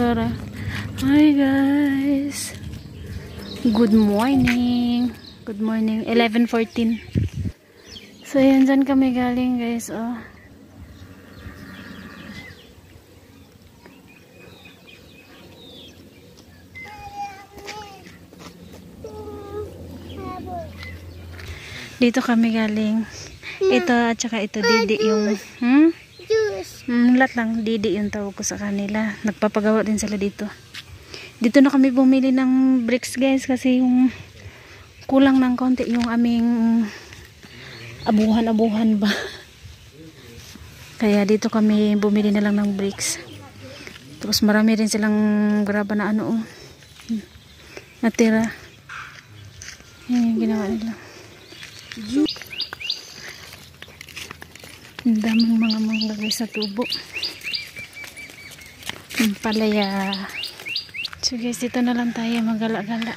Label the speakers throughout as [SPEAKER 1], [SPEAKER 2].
[SPEAKER 1] Tara. Hi guys. Good morning. Good morning. 11:14. So yan, dyan kami galing guys. Oh. Dito kami galing. Ito at saka ito Didi yung lahat lang Didi yung tawag ko sa kanila. Nagpapagawa din sila dito. Dito na kami bumili ng bricks guys kasi yung kulang ng konti yung aming abuhan ba. Kaya dito kami bumili na lang ng bricks. Tapos marami rin silang graba na ano natira. Yan yung ginawa nila. Ang daming mga manglagay sa tubo. Ang palaya. So guys, dito na lang tayo magala-gala.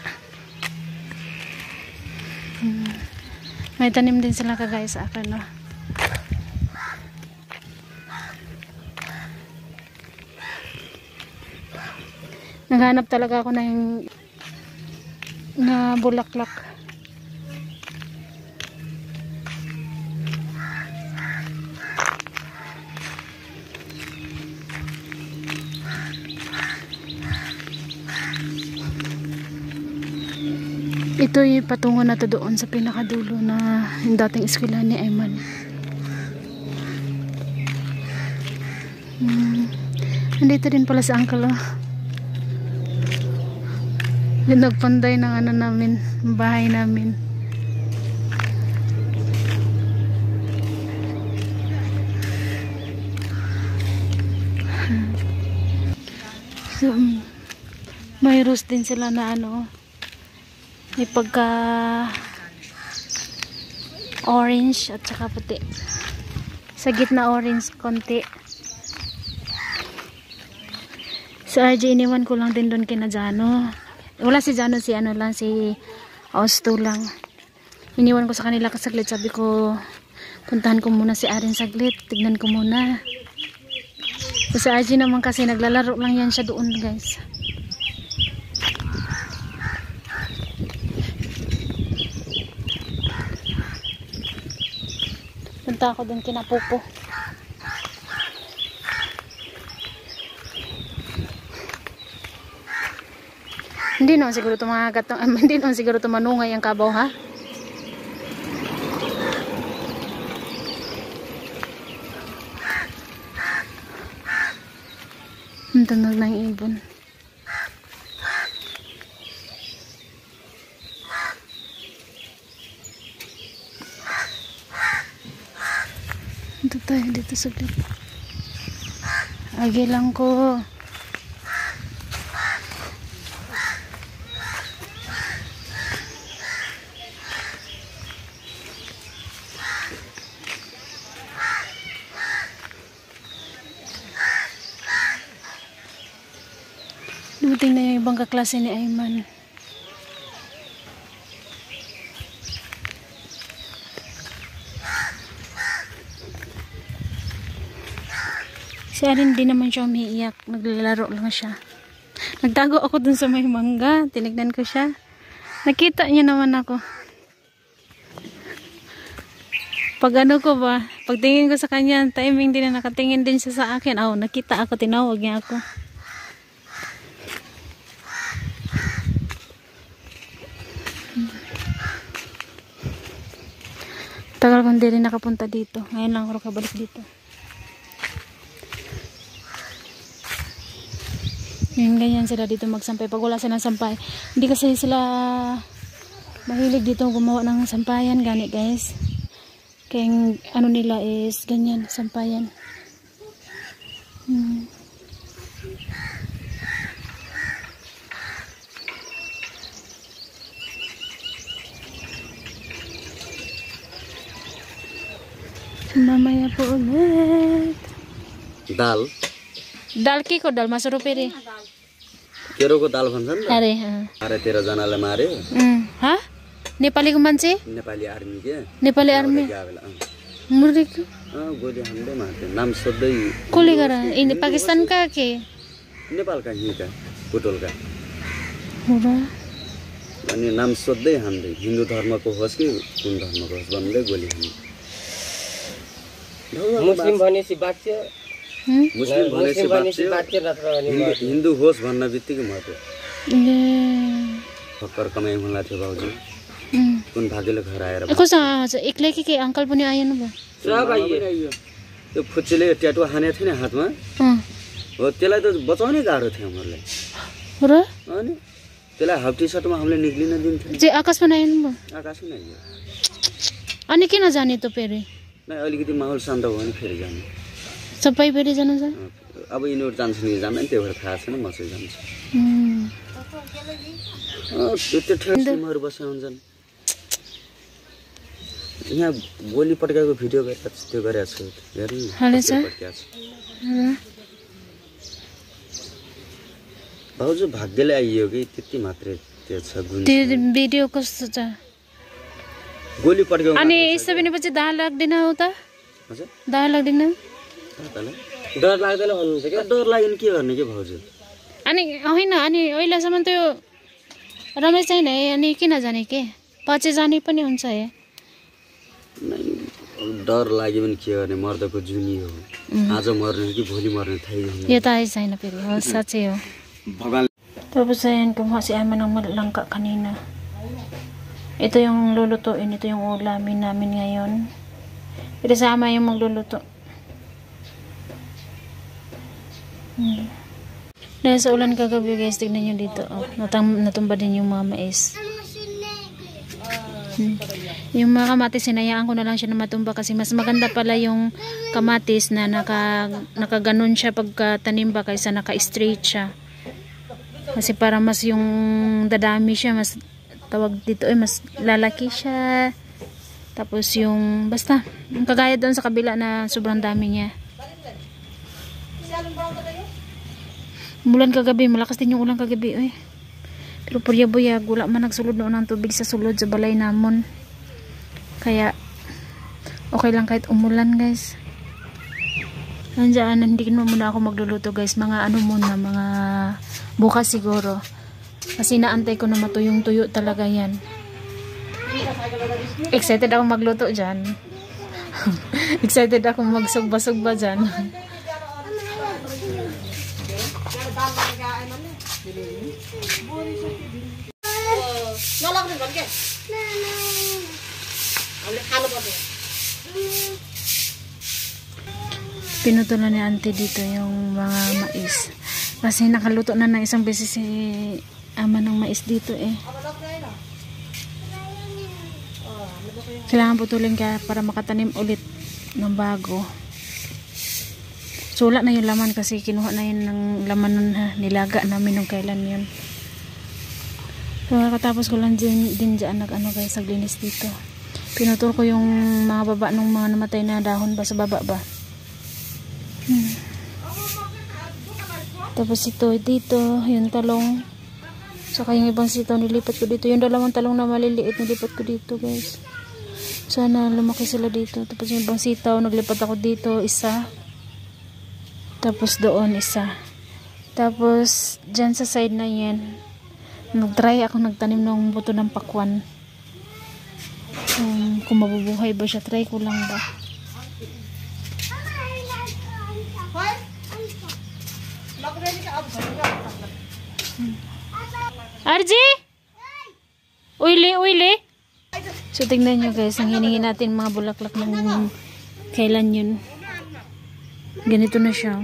[SPEAKER 1] May tanim din sila kagaya sa akin, no? Naghanap talaga ako ng na bulaklak. Ito yung patungo na to doon sa pinakadulo na yung dating eskwelahan ni Ayman. Nandito din pala si Uncle. Yung nagpanday ng ano namin, bahay namin. So, may rose din sila na ano. May pagka orange at saka puti. Sa gitna orange konti. Sa RJ iniwan ko lang din doon kina Jano. Wala si Jano, si ano lang, si Austo lang. Iniwan ko sa kanila kasaglit. Sabi ko puntahan ko muna si Arin saglit. Tignan ko muna. So, sa RJ naman kasi naglalaro lang yan siya doon guys. Punta ako dun kina Popo. Hindi naman siguro hindi naman siguro tumanungay ang kabaw, ha? Ang tunog ng ibon. Ito tayo dito saglit. Agi lang ko. Dumating na yung ibang kaklase ni Ayman. Si Arin din naman siya umiiyak. Naglalaro lang siya. Nagtago ako dun sa may mangga. Tinignan ko siya. Nakita niya naman ako. Pag ano ko ba, pagtingin ko sa kanya, timing din na nakatingin din siya sa akin. Oh, nakita ako, tinawag niya ako. Tagal kong hindi rin nakapunta dito. Ngayon lang ako nakabalik dito. Yung ganyan sila dito magsampay. Pag wala silang sampay, hindi kasi sila mahilig dito gumawa ng sampayan. Gani guys. Kaya ano nila is ganyan, sampayan. Mamaya po ulit.
[SPEAKER 2] दाल
[SPEAKER 1] दाल के को दाल मासुरो पेरे
[SPEAKER 2] केरो को दाल भन्छन् नि
[SPEAKER 1] अरे
[SPEAKER 2] अरे 13 जनाले मार्यो
[SPEAKER 1] हा नेपालीको मान्छे
[SPEAKER 2] नेपाली आर्मी के
[SPEAKER 1] नेपाली आर्मी मुर्गीको
[SPEAKER 2] गोली हान्दै मार्थे नाम सोध्दै
[SPEAKER 1] कोले गरा इन पाकिस्तान का के
[SPEAKER 2] नेपालका यहीँका बुटोलका
[SPEAKER 1] हो र
[SPEAKER 2] अनि नाम सोध्दै हान्दै हिन्दू धर्मको होस् कि कुन धर्मको होस् भन्दै गोली हान्दै
[SPEAKER 3] मुस्लिम भनेपछि बाच्यो
[SPEAKER 2] मुस्लिम भनेपछि
[SPEAKER 3] बाच्यो नत्र
[SPEAKER 2] हिन्दू होस् भन्न बित्तिकै मर्यो
[SPEAKER 1] ले
[SPEAKER 2] भर्खर कमाइ हुँला थियो भाउजू कुन भाग्यले घर आएर
[SPEAKER 1] कसो आज एक्लै के अंकल पनि आएन भयो
[SPEAKER 3] सब आइयो
[SPEAKER 2] त्यो फुच्चीले ट्याटु हानेको थियो नि हातमा हो त्यसलाई त बचाउनै गाह्रो थियो हामीहरूलाई
[SPEAKER 1] र
[SPEAKER 2] अनि त्यसलाई हाफ टी सर्टमा हामीले निक्लिन दिन्थ्यौँ
[SPEAKER 1] जे आकाशमा आएन भयो
[SPEAKER 2] आकाशै नै आइयो
[SPEAKER 1] अनि किन जाने त फेरि
[SPEAKER 2] नै अलिकति माहौल शान्त भयो भने फेरि जाने
[SPEAKER 1] सबै फेरि जानु छ
[SPEAKER 2] अब यिनीहरू जान्छन् कि जान्दैन त्यो भएर थाहा छैन म चाहिँ जान्छु त्यो ठेकहरू बसेर हुन्छन् यहाँ गोली पड्काएको भिडियो गरेको त्यो गरेको छु हेर्नु भाउजू भाग्यले आइयो कि त्यति मात्रै त्यो छ गुण
[SPEAKER 1] त्यो भिडियो कस्तो छ
[SPEAKER 2] गोली पड्काएको
[SPEAKER 1] अनि यसो भनेपछि दाह लाग्दैन हो त
[SPEAKER 2] हजुर
[SPEAKER 1] दाह लाग्दैन
[SPEAKER 3] डर लाग्दैन भन्नुहुन्छ क्या
[SPEAKER 2] डर लाग्यो के गर्ने के भाउजू
[SPEAKER 1] अनि होइन अनि अहिलेसम्म त्यो रमेश छैन है अनि किन जाने के पछि जाने पनि हुन्छ है
[SPEAKER 2] डर लाग्यो भने के गर्ने मर्दको जुनी हो आज मर्ने कि भोलि मर्ने थाहै हुँदैन
[SPEAKER 1] यो त आइ छैन फेरि हो साँच्चै हो
[SPEAKER 2] भगवान
[SPEAKER 1] tapos ayan kumuha si ama ng malangka kanina. Ito yung lulutuin, ito yung ulamin namin ngayon. Ito sa ama yung magluluto. Dahil sa ulan kagabi guys, tignan nyo dito. Oh, natumba din yung mga mais. Yung mga kamatis, sinayaan ko na lang siya na matumba kasi mas maganda pala yung kamatis na nakaganon siya pagkatanim ba kaysa naka-straight siya. Kasi para mas yung dadami siya, mas tawag dito mas lalaki siya. Tapos yung basta, yung kagaya doon sa kabila na sobrang dami niya. Umulan kagabi, malakas din yung ulan kagabi eh. Pero purya-buyag, wala man nagsulod noon ng tubig sa sulod sa balay namon. Kaya okay lang kahit umulan guys. Nandiyan, hindi mo muna ako magluluto guys. Mga ano muna, mga bukas siguro. Kasi naantay ko na matuyong-tuyo talaga yan. Excited ako magluto dyan. Excited ako magsugba-sugba dyan. Pinutulan ni auntie dito yung mga mais. Kasi nakaluto na ng isang beses si ama ng mais dito eh. Kailangan putulin ka para makatanim ulit ng bago. So wala na yung laman kasi kinuha na yun ng laman nun ha. Nilaga namin nung kailan yun. So katapos ko lang din dyan nag-ano guys, naglinis dito. Pinutol ko yung mga baba ng mga namatay na dahon ba sa baba ba. Tapos ito dito yung talong, saka yung ibang sitaw nilipat ko dito, yung dalawang talong na maliliit nilipat ko dito guys, sana lumaki sila dito. Tapos yung ibang sitaw naglipat ako dito isa, tapos doon isa, tapos dyan sa side na yan nag-try ako nagtanim ng buto ng pakwan. Kung mabubuhay ba siya, try ko lang ba. RJ! Uili! So tingnan nyo guys, ang hiningi natin mga bulaklak ng kailan yun. Ganito na siya.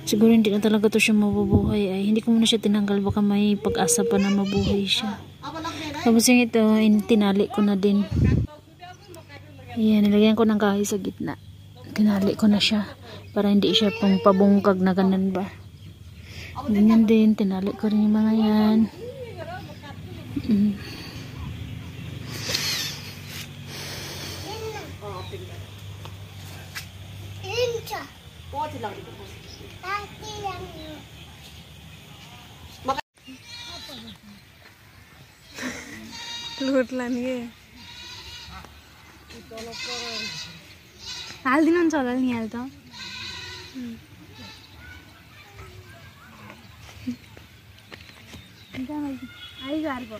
[SPEAKER 1] Siguro hindi na talaga to siya mabubuhay ay. Hindi ko muna siya tinanggal, baka may pag-asa pa na mabuhay siya. Tapos yung ito, tinali ko na din. Ayan, nilagyan ko ng kahoy sa gitna. Tinali ko na siya para hindi siya pang pabungkag na ganun ba. Ganyan din, tinali ko rin yung mga yan.
[SPEAKER 4] लुटला नि हालिदिनु हुन्छ होला नि हाल त
[SPEAKER 1] आइगा अर्को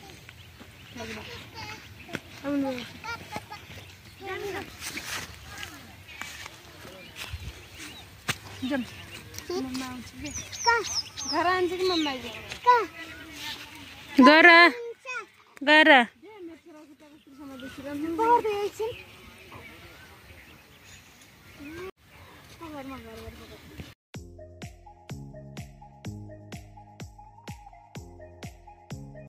[SPEAKER 1] जम मम्मा आउँछ के घर आन्छ कि मम्मा आइज गर